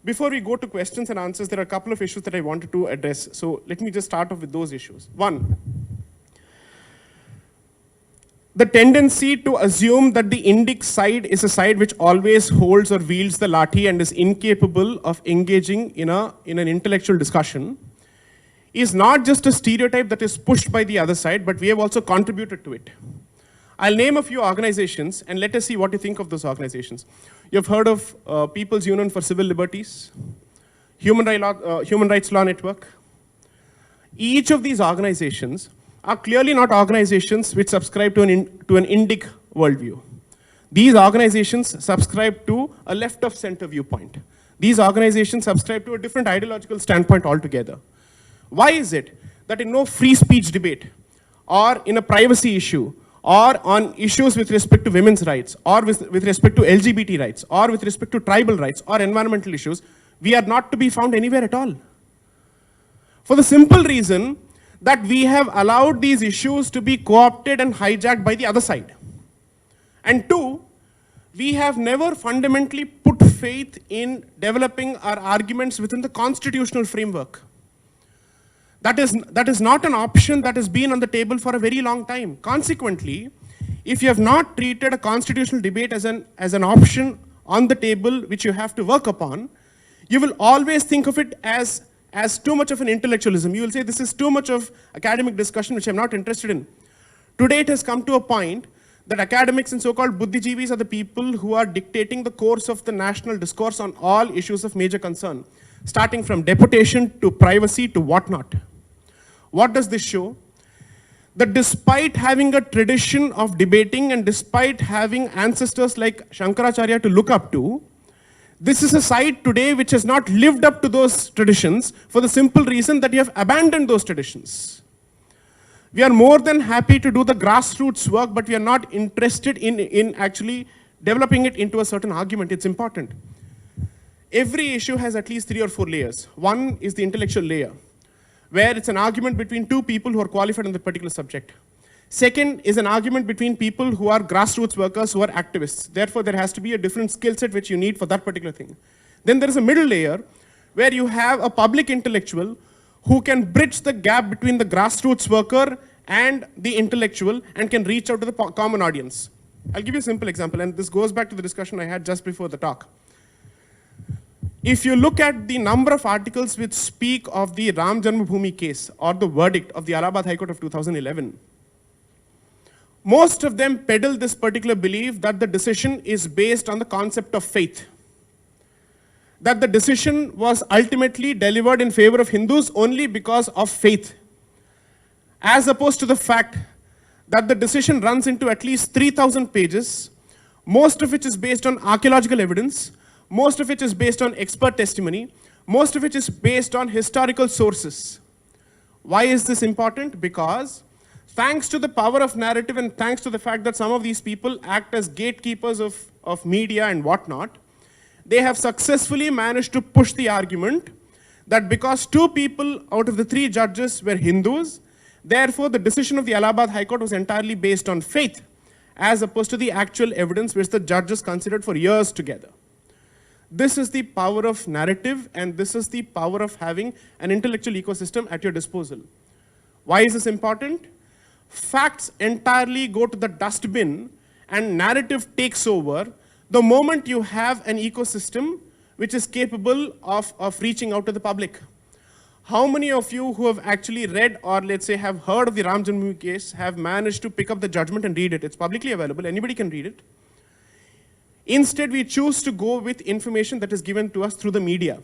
Before we go to questions and answers, there are a couple of issues that I wanted to address. So let me just start off with those issues. One, the tendency to assume that the Indic side is a side which always holds or wields the lathi and is incapable of engaging in an intellectual discussion is not just a stereotype that is pushed by the other side, but we have also contributed to it. I'll name a few organizations and let us see what you think of those organizations. You've heard of People's Union for Civil Liberties, Human Rights Law Network. Each of these organizations are clearly not organizations which subscribe to an Indic worldview. These organizations subscribe to a left of center viewpoint. These organizations subscribe to a different ideological standpoint altogether. Why is it that in no free speech debate or in a privacy issue or on issues with respect to women's rights or with respect to LGBT rights or with respect to tribal rights or environmental issues, we are not to be found anywhere at all? For the simple reason that we have allowed these issues to be co-opted and hijacked by the other side. And two, we have never fundamentally put faith in developing our arguments within the constitutional framework. That is not an option that has been on the table for a very long time. Consequently, if you have not treated a constitutional debate as an option on the table which you have to work upon, you will always think of it as too much of an intellectualism. You will say this is too much of academic discussion which I'm not interested in. Today it has come to a point that academics and so-called buddhijeevis are the people who are dictating the course of the national discourse on all issues of major concern, starting from deputation to privacy to whatnot. What does this show? That despite having a tradition of debating and despite having ancestors like Shankaracharya to look up to, this is a side today which has not lived up to those traditions for the simple reason that you have abandoned those traditions. We are more than happy to do the grassroots work, but we are not interested in actually developing it into a certain argument. It's important. Every issue has at least 3 or 4 layers. One is the intellectual layer, where it's an argument between two people who are qualified on the particular subject. Second is an argument between people who are grassroots workers, who are activists. Therefore, there has to be a different skill set which you need for that particular thing. Then there is a middle layer where you have a public intellectual who can bridge the gap between the grassroots worker and the intellectual and can reach out to the common audience. I'll give you a simple example, and this goes back to the discussion I had just before the talk. If you look at the number of articles which speak of the Ram Janmabhoomi case or the verdict of the Allahabad High Court of 2011, most of them peddle this particular belief that the decision is based on the concept of faith. That the decision was ultimately delivered in favor of Hindus only because of faith. As opposed to the fact that the decision runs into at least 3,000 pages, most of which is based on archaeological evidence, most of which is based on expert testimony, most of which is based on historical sources. Why is this important? Because thanks to the power of narrative and thanks to the fact that some of these people act as gatekeepers of media and whatnot, they have successfully managed to push the argument that because 2 people out of the 3 judges were Hindus, therefore the decision of the Allahabad High Court was entirely based on faith, as opposed to the actual evidence which the judges considered for years together. This is the power of narrative, and this is the power of having an intellectual ecosystem at your disposal. Why is this important? Facts entirely go to the dustbin and narrative takes over the moment you have an ecosystem which is capable of reaching out to the public. How many of you who have actually read or let's say have heard of the Ram Janmabhoomi case have managed to pick up the judgment and read it? It's publicly available, anybody can read it. Instead, we choose to go with information that is given to us through the media.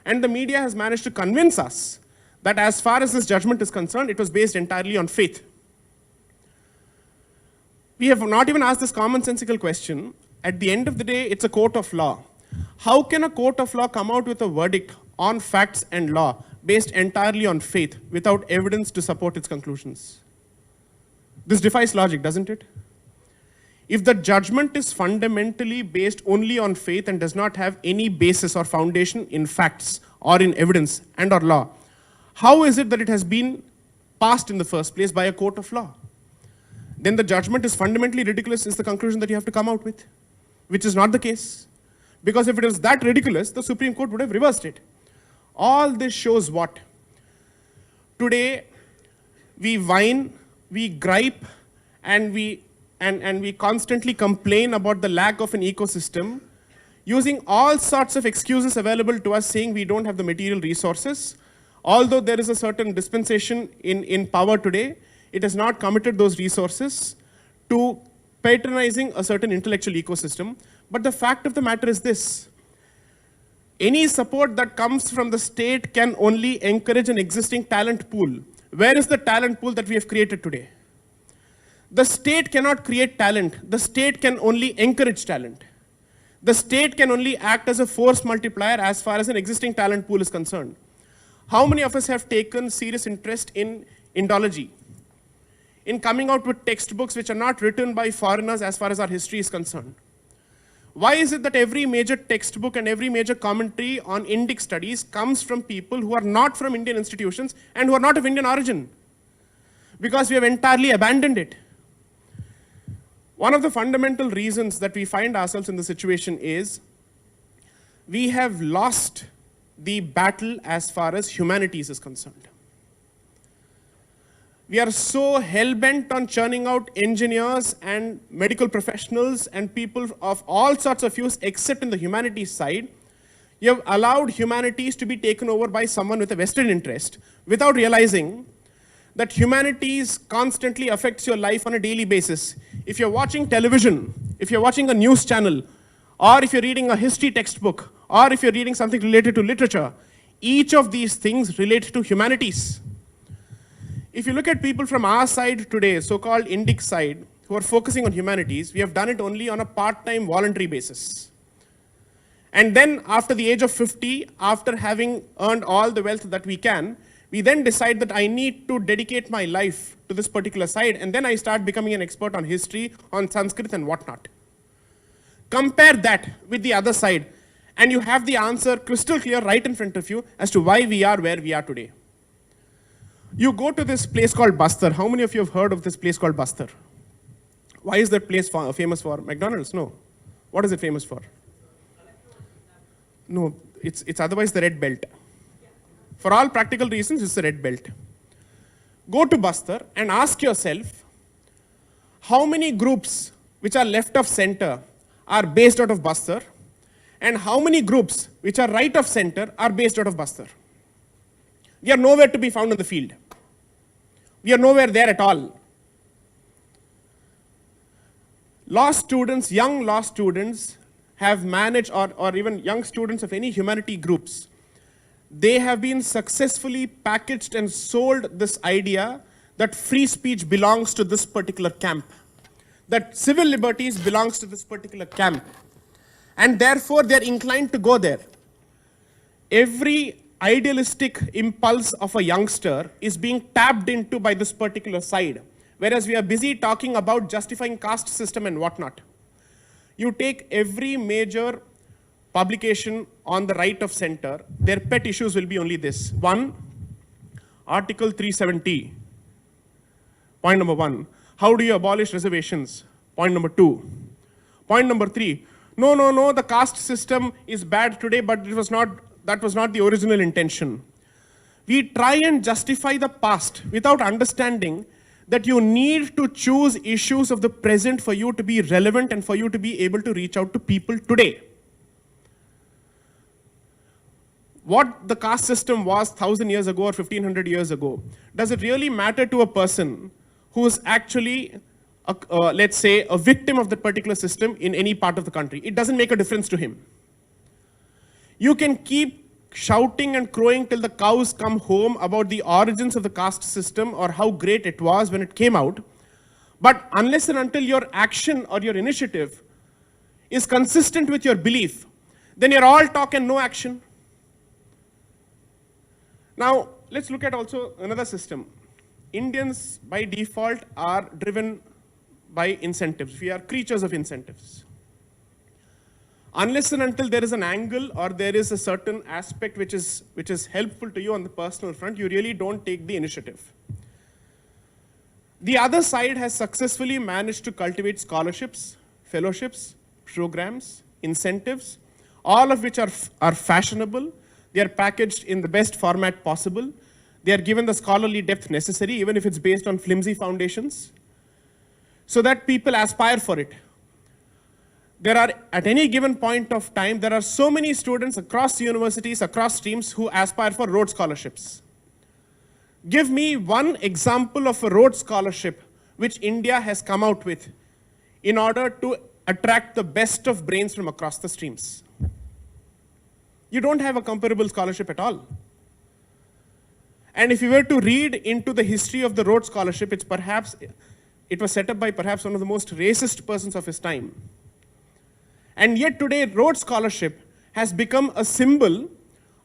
And the media has managed to convince us that as far as this judgment is concerned, it was based entirely on faith. We have not even asked this commonsensical question. At the end of the day, it's a court of law. How can a court of law come out with a verdict on facts and law based entirely on faith without evidence to support its conclusions? This defies logic, doesn't it? If the judgment is fundamentally based only on faith and does not have any basis or foundation in facts or in evidence and or law, how is it that it has been passed in the first place by a court of law? Then the judgment is fundamentally ridiculous is the conclusion that you have to come out with, which is not the case. Because if it was that ridiculous, the Supreme Court would have reversed it. All this shows what? Today, we whine, we gripe, and we constantly complain about the lack of an ecosystem, using all sorts of excuses available to us, saying we don't have the material resources. Although there is a certain dispensation in power today, it has not committed those resources to patronizing a certain intellectual ecosystem. But the fact of the matter is this: any support that comes from the state can only encourage an existing talent pool. Where is the talent pool that we have created today? The state cannot create talent. The state can only encourage talent. The state can only act as a force multiplier as far as an existing talent pool is concerned. How many of us have taken serious interest in Indology, in coming out with textbooks which are not written by foreigners as far as our history is concerned? Why is it that every major textbook and every major commentary on Indic studies comes from people who are not from Indian institutions and who are not of Indian origin? Because we have entirely abandoned it. One of the fundamental reasons that we find ourselves in the situation is we have lost the battle as far as humanities is concerned. We are so hell-bent on churning out engineers and medical professionals and people of all sorts of views except in the humanities side. You have allowed humanities to be taken over by someone with a vested interest without realizing that humanities constantly affects your life on a daily basis. If you're watching television, if you're watching a news channel, or if you're reading a history textbook, or if you're reading something related to literature, each of these things relate to humanities. If you look at people from our side today, so-called Indic side, who are focusing on humanities, we have done it only on a part-time voluntary basis. And then after the age of 50, after having earned all the wealth that we can, we then decide that I need to dedicate my life to this particular side, and then I start becoming an expert on history, on Sanskrit and whatnot. Compare that with the other side, and you have the answer crystal clear right in front of you as to why we are where we are today. You go to this place called Bastar. How many of you have heard of this place called Bastar? Why is that place famous for? McDonald's? No. What is it famous for? No, it's otherwise the Red Belt. For all practical reasons, it's the Red Belt. Go to Bastar and ask yourself, how many groups which are left of center are based out of Bastar, and how many groups which are right of center are based out of Bastar? We are nowhere to be found in the field. We are nowhere there at all. Law students, young law students have managed, or even young students of any humanity groups, they have been successfully packaged and sold this idea that free speech belongs to this particular camp, that civil liberties belongs to this particular camp, and therefore they're inclined to go there. Every idealistic impulse of a youngster is being tapped into by this particular side, whereas we are busy talking about justifying caste system and whatnot. You take every major publication on the right of center, their pet issues will be only this. One, Article 370. Point number one. How do you abolish reservations? Point number two. Point number three. No, the caste system is bad today, but that was not the original intention. We try and justify the past without understanding that you need to choose issues of the present for you to be relevant and for you to be able to reach out to people today. What the caste system was 1,000 years ago or 1,500 years ago, does it really matter to a person who is actually, let's say, a victim of that particular system in any part of the country? It doesn't make a difference to him. You can keep shouting and crowing till the cows come home about the origins of the caste system or how great it was when it came out, but unless and until your action or your initiative is consistent with your belief, then you're all talk and no action. Now, let's look at also another system. Indians, by default, are driven by incentives. We are creatures of incentives. Unless and until there is an angle or there is a certain aspect which is helpful to you on the personal front, you really don't take the initiative. The other side has successfully managed to cultivate scholarships, fellowships, programs, incentives, all of which are fashionable. They are packaged in the best format possible. They are given the scholarly depth necessary, even if it's based on flimsy foundations, so that people aspire for it. There are, at any given point of time, there are so many students across universities, across streams, who aspire for Rhodes scholarships. Give me one example of a Rhodes scholarship which India has come out with in order to attract the best of brains from across the streams. You don't have a comparable scholarship at all. And if you were to read into the history of the Rhodes Scholarship, it was set up by perhaps one of the most racist persons of his time. And yet today, Rhodes Scholarship has become a symbol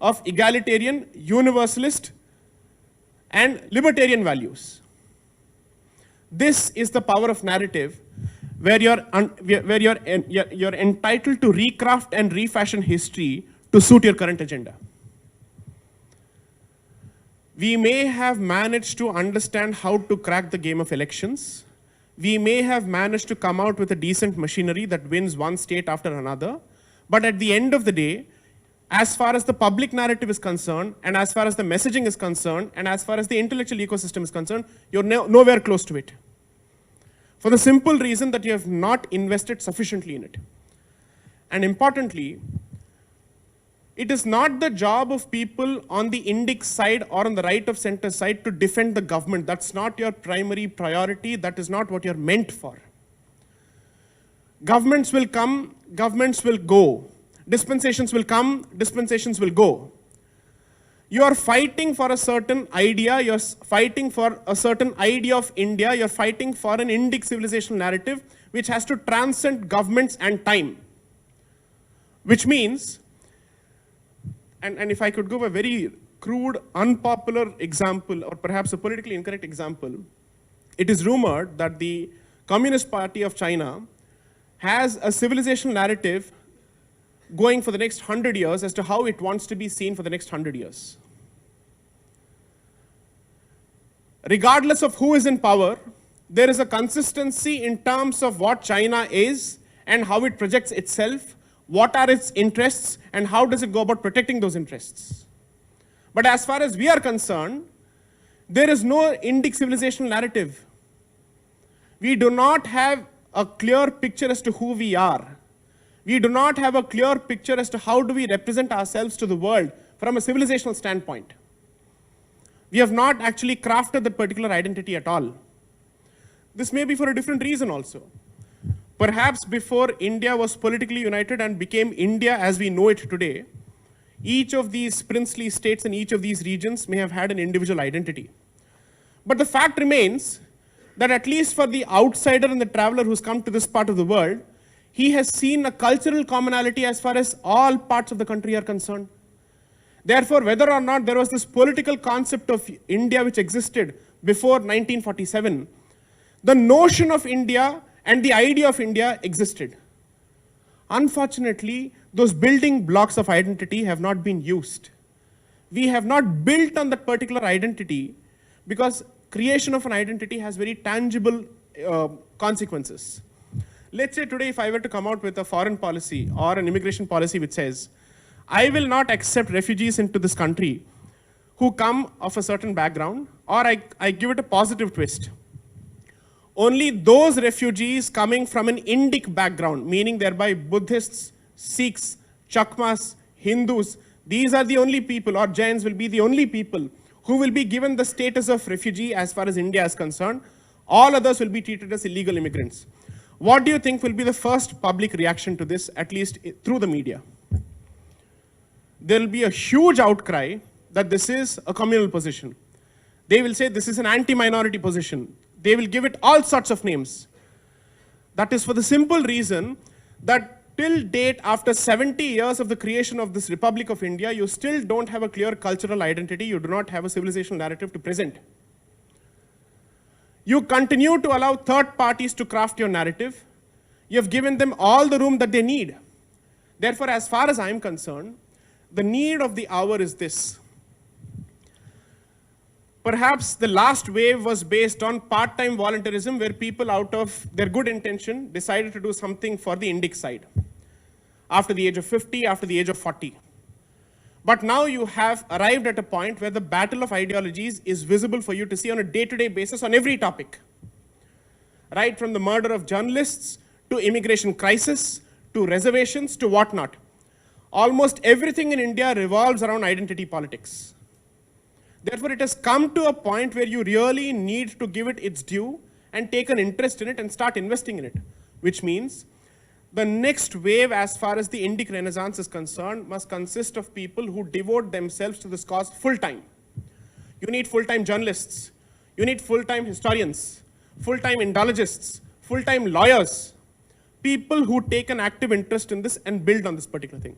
of egalitarian, universalist, and libertarian values. This is the power of narrative, where you're entitled to recraft and refashion history to suit your current agenda. We may have managed to understand how to crack the game of elections. We may have managed to come out with a decent machinery that wins one state after another. But at the end of the day, as far as the public narrative is concerned, and as far as the messaging is concerned, and as far as the intellectual ecosystem is concerned, you're nowhere close to it. For the simple reason that you have not invested sufficiently in it. And importantly, it is not the job of people on the Indic side or on the right of center side to defend the government. That's not your primary priority. That is not what you're meant for. Governments will come, governments will go. Dispensations will come, dispensations will go. You are fighting for a certain idea, you're fighting for a certain idea of India, you're fighting for an Indic civilizational narrative which has to transcend governments and time. Which means, and if I could give a very crude, unpopular example, or perhaps a politically incorrect example, it is rumored that the Communist Party of China has a civilizational narrative going for the next 100 years as to how it wants to be seen for the next 100 years. Regardless of who is in power, there is a consistency in terms of what China is and how it projects itself, what are its interests, and how does it go about protecting those interests. But as far as we are concerned, there is no Indic civilizational narrative. We do not have a clear picture as to who we are. We do not have a clear picture as to how do we represent ourselves to the world from a civilizational standpoint. We have not actually crafted that particular identity at all. This may be for a different reason also. Perhaps before India was politically united and became India as we know it today, each of these princely states and each of these regions may have had an individual identity. But the fact remains that at least for the outsider and the traveler who's come to this part of the world, he has seen a cultural commonality as far as all parts of the country are concerned. Therefore, whether or not there was this political concept of India which existed before 1947, the notion of India and the idea of India existed. Unfortunately, those building blocks of identity have not been used. We have not built on that particular identity because creation of an identity has very tangible consequences. Let's say today if I were to come out with a foreign policy or an immigration policy which says, I will not accept refugees into this country who come of a certain background, or I give it a positive twist. Only those refugees coming from an Indic background, meaning thereby Buddhists, Sikhs, Chakmas, Hindus, these are the only people, or Jains will be the only people who will be given the status of refugee as far as India is concerned. All others will be treated as illegal immigrants. What do you think will be the first public reaction to this, at least through the media? There will be a huge outcry that this is a communal position. They will say this is an anti-minority position. They will give it all sorts of names. That is for the simple reason that till date, after 70 years of the creation of this Republic of India, you still don't have a clear cultural identity. You do not have a civilizational narrative to present. You continue to allow third parties to craft your narrative. You have given them all the room that they need. Therefore, as far as I am concerned, the need of the hour is this. Perhaps the last wave was based on part-time voluntarism, where people out of their good intention decided to do something for the Indic side. after the age of 50, after the age of 40. But now you have arrived at a point where the battle of ideologies is visible for you to see on a day-to-day basis on every topic. Right from the murder of journalists, to immigration crisis, to reservations, to whatnot. Almost everything in India revolves around identity politics. Therefore, it has come to a point where you really need to give it its due and take an interest in it and start investing in it, which means the next wave, as far as the Indic Renaissance is concerned, must consist of people who devote themselves to this cause full-time. You need full-time journalists. You need full-time historians, full-time Indologists, full-time lawyers, people who take an active interest in this and build on this particular thing.